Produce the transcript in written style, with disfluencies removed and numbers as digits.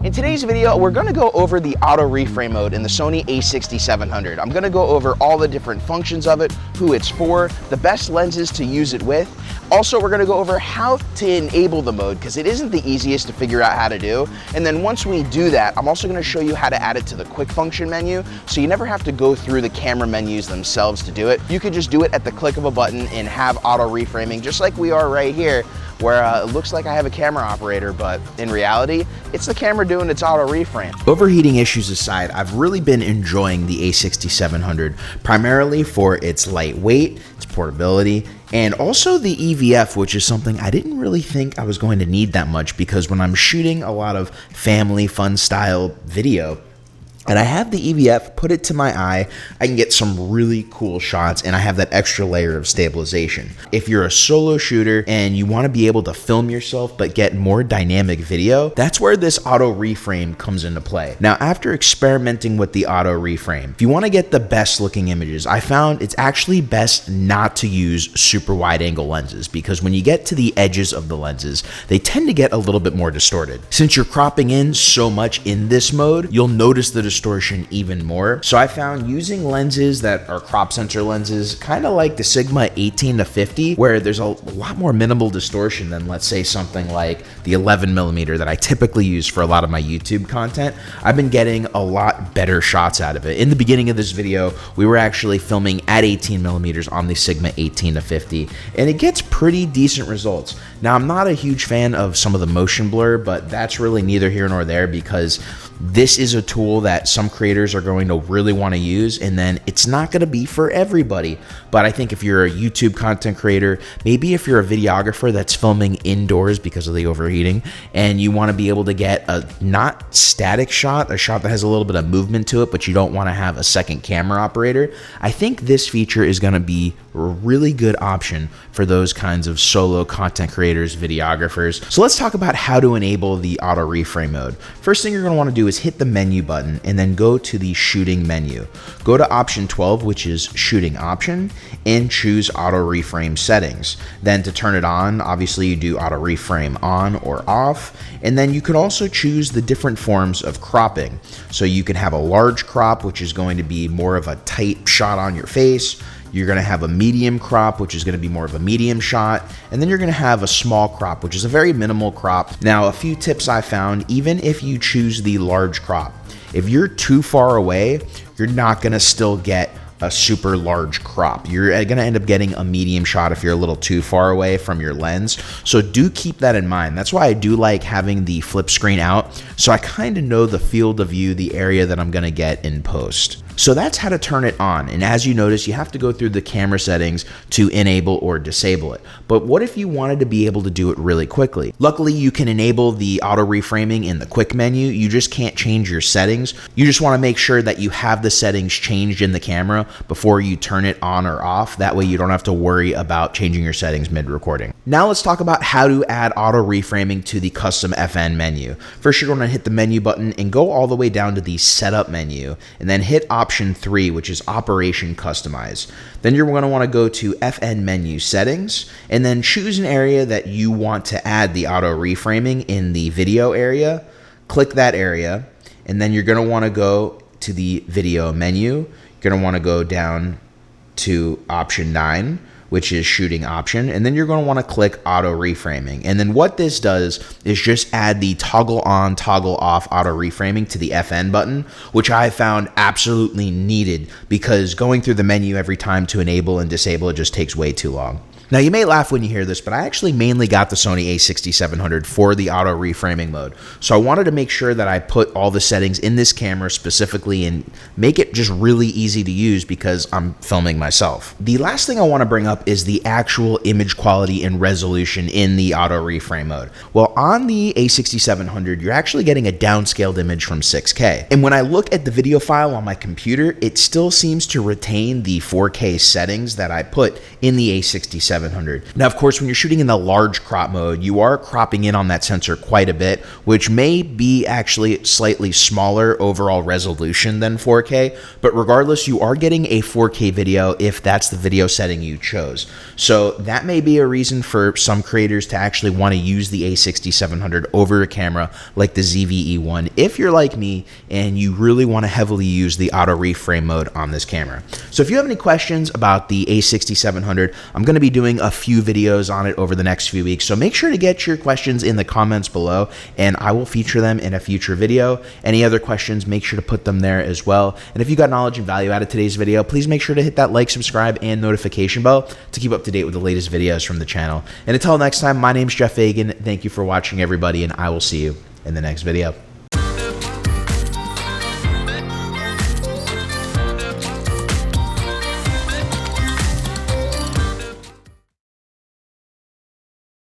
In today's video, we're going to go over the auto reframe mode in the Sony A6700. I'm going to go over all the different functions of it, who it's for, the best lenses to use it with. Also, we're going to go over how to enable the mode because it isn't the easiest to figure out how to do. And then once we do that, I'm also going to show you how to add it to the quick function menu so you never have to go through the camera menus themselves to do it. You could just do it at the click of a button and have auto reframing just like we are right here, where it looks like I have a camera operator, but in reality, it's the camera doing its auto reframe. Overheating issues aside, I've really been enjoying the A6700, primarily for its lightweight, its portability, and also the EVF, which is something I didn't really think I was going to need that much because when I'm shooting a lot of family fun style video, and I have the EVF, put it to my eye, I can get some really cool shots and I have that extra layer of stabilization. If you're a solo shooter and you want to be able to film yourself but get more dynamic video, that's where this auto reframe comes into play. Now, after experimenting with the auto reframe, if you want to get the best looking images, I found it's actually best not to use super wide angle lenses because when you get to the edges of the lenses, they tend to get a little bit more distorted. Since you're cropping in so much in this mode, you'll notice the distortion even more. So I found using lenses that are crop sensor lenses, kind of like the Sigma 18-50, where there's a lot more minimal distortion than let's say something like the 11mm that I typically use for a lot of my YouTube content. I've been getting a lot better shots out of it. In the beginning of this video, we were actually filming at 18mm on the Sigma 18-50, and it gets pretty decent results. Now, I'm not a huge fan of some of the motion blur, but that's really neither here nor there because this is a tool that some creators are going to really want to use, and then it's not going to be for everybody. But I think if you're a YouTube content creator, maybe if you're a videographer that's filming indoors because of the overheating, and you want to be able to get a not static shot, a shot that has a little bit of movement to it, but you don't want to have a second camera operator, I think this feature is going to be a really good option for those kinds of solo content creators, videographers. So let's talk about how to enable the auto reframe mode. First thing you're going to want to do is hit the menu button and then go to the shooting menu. Go to option 12, which is shooting option, and choose auto reframe settings. Then to turn it on, obviously you do auto reframe on or off, and then you can also choose the different forms of cropping. So you can have a large crop, which is going to be more of a tight shot on your face. You're going to have a medium crop, which is going to be more of a medium shot. And then you're going to have a small crop, which is a very minimal crop. Now, a few tips I found, even if you choose the large crop, if you're too far away, you're not going to still get a super large crop. You're going to end up getting a medium shot if you're a little too far away from your lens. So do keep that in mind. That's why I do like having the flip screen out, so I kind of know the field of view, the area that I'm going to get in post. So that's how to turn it on. And as you notice, you have to go through the camera settings to enable or disable it. But what if you wanted to be able to do it really quickly? Luckily, you can enable the auto reframing in the quick menu. You just can't change your settings. You just want to make sure that you have the settings changed in the camera before you turn it on or off. That way you don't have to worry about changing your settings mid-recording. Now let's talk about how to add auto reframing to the custom FN menu. First, you're going to hit the menu button and go all the way down to the setup menu and then hit option 3, which is operation customize. Then you're going to want to go to FN menu settings and then choose an area that you want to add the auto reframing in the video area. Click that area, and then you're going to want to go to the video menu. You're going to want to go down to option 9, which is shooting option, and then you're going to want to click auto reframing. And then what this does is just add the toggle on, toggle off auto reframing to the FN button, which I found absolutely needed because going through the menu every time to enable and disable it just takes way too long. Now, you may laugh when you hear this, but I actually mainly got the Sony A6700 for the auto reframing mode. So I wanted to make sure that I put all the settings in this camera specifically and make it just really easy to use because I'm filming myself. The last thing I want to bring up is the actual image quality and resolution in the auto reframe mode. Well, on the A6700, you're actually getting a downscaled image from 6K. And when I look at the video file on my computer, it still seems to retain the 4K settings that I put in the A6700. A6700. Now, of course, when you're shooting in the large crop mode, you are cropping in on that sensor quite a bit, which may be actually slightly smaller overall resolution than 4K, but regardless, you are getting a 4K video if that's the video setting you chose. So that may be a reason for some creators to actually want to use the A6700 over a camera like the ZV1 if you're like me and you really want to heavily use the auto reframe mode on this camera. So if you have any questions about the A6700, I'm going to be doing a few videos on it over the next few weeks, so make sure to get your questions in the comments below and I will feature them in a future video. Any other questions, make sure to put them there as well. And if you got knowledge and value out of today's video, please make sure to hit that like, subscribe, and notification bell to keep up to date with the latest videos from the channel. And until next time, my name's Geoff Fagien. Thank you for watching, everybody, and I will see you in the next video.